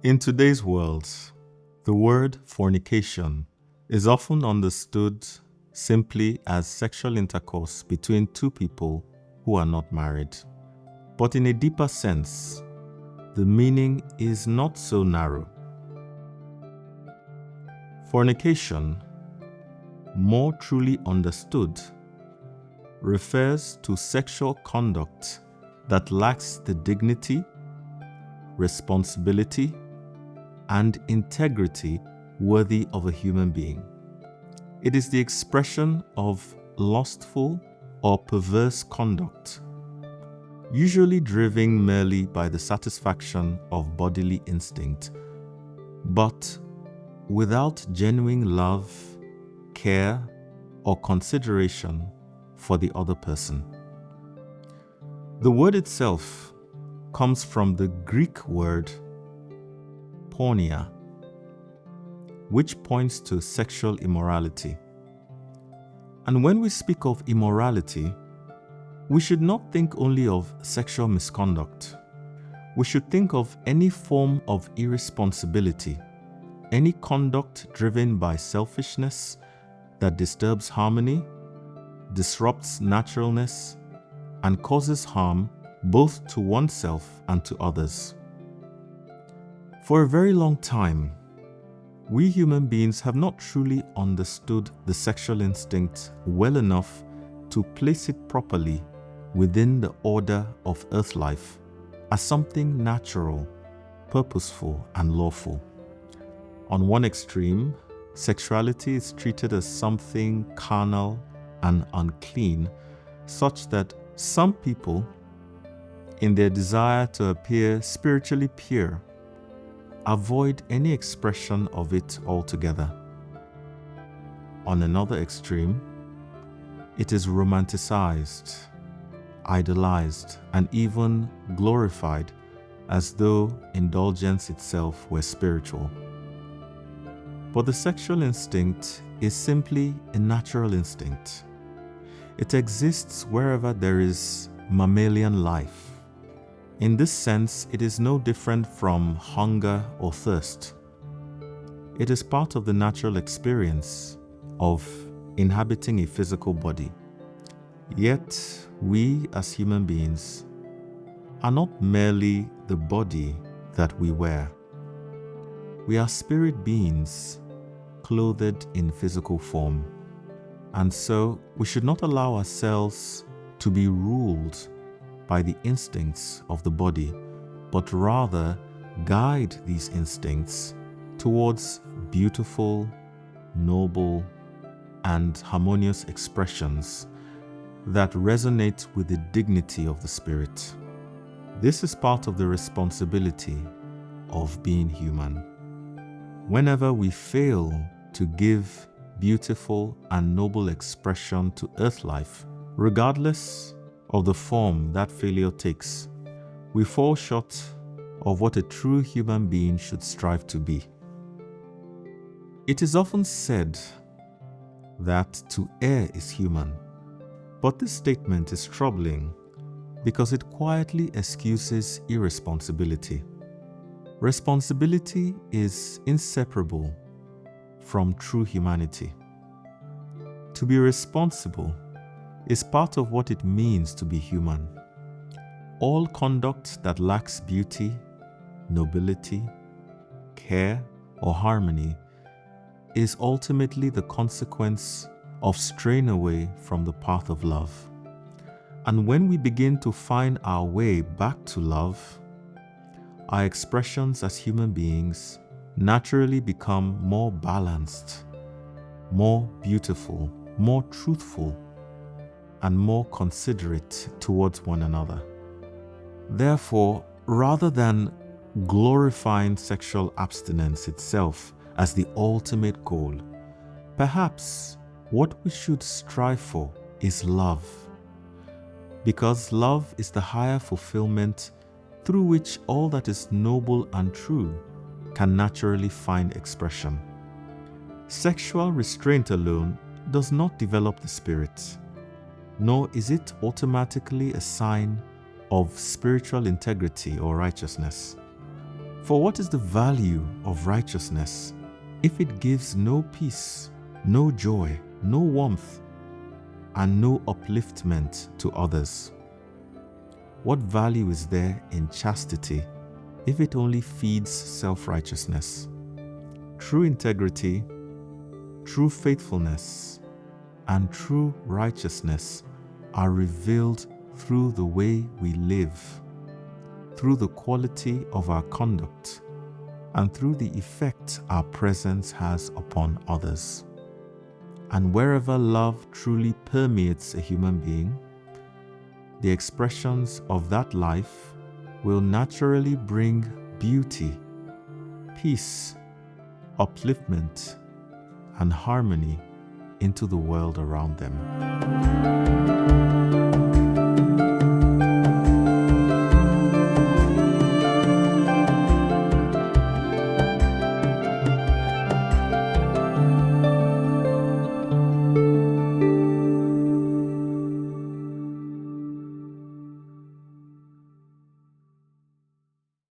In today's world, the word fornication is often understood simply as sexual intercourse between two people who are not married. But in a deeper sense, the meaning is not so narrow. Fornication, more truly understood, refers to sexual conduct that lacks the dignity, responsibility, and integrity worthy of a human being. It is the expression of lustful or perverse conduct, usually driven merely by the satisfaction of bodily instinct, but without genuine love, care, or consideration for the other person. The word itself comes from the Greek word porneia, which points to sexual immorality. And when we speak of immorality, we should not think only of sexual misconduct. We should think of any form of irresponsibility, any conduct driven by selfishness that disturbs harmony, disrupts naturalness, and causes harm both to oneself and to others. For a very long time, we human beings have not truly understood the sexual instinct well enough to place it properly within the order of earth life as something natural, purposeful, and lawful. On one extreme, sexuality is treated as something carnal and unclean, such that some people, in their desire to appear spiritually pure, avoid any expression of it altogether. On another extreme, it is romanticized, idolized, and even glorified as though indulgence itself were spiritual. But the sexual instinct is simply a natural instinct. It exists wherever there is mammalian life. In this sense, it is no different from hunger or thirst. It is part of the natural experience of inhabiting a physical body. Yet, we as human beings are not merely the body that we wear. We are spirit beings clothed in physical form. And so, we should not allow ourselves to be ruled by the instincts of the body, but rather guide these instincts towards beautiful, noble, and harmonious expressions that resonate with the dignity of the spirit. This is part of the responsibility of being human. Whenever we fail to give beautiful and noble expression to earth life, regardless of the form that failure takes, we fall short of what a true human being should strive to be. It is often said that to err is human, but this statement is troubling because it quietly excuses irresponsibility. Responsibility is inseparable from true humanity. To be responsible is part of what it means to be human. All conduct that lacks beauty, nobility, care, or harmony is ultimately the consequence of straying away from the path of love. And when we begin to find our way back to love, our expressions as human beings naturally become more balanced, more beautiful, more truthful, and more considerate towards one another. Therefore, rather than glorifying sexual abstinence itself as the ultimate goal, perhaps what we should strive for is love, because love is the higher fulfillment through which all that is noble and true can naturally find expression. Sexual restraint alone does not develop the spirit, nor is it automatically a sign of spiritual integrity or righteousness. For what is the value of righteousness if it gives no peace, no joy, no warmth, and no upliftment to others? What value is there in chastity if it only feeds self-righteousness? True integrity, true faithfulness, and true righteousness are revealed through the way we live, through the quality of our conduct, and through the effect our presence has upon others. And wherever love truly permeates a human being, the expressions of that life will naturally bring beauty, peace, upliftment, and harmony into the world around them.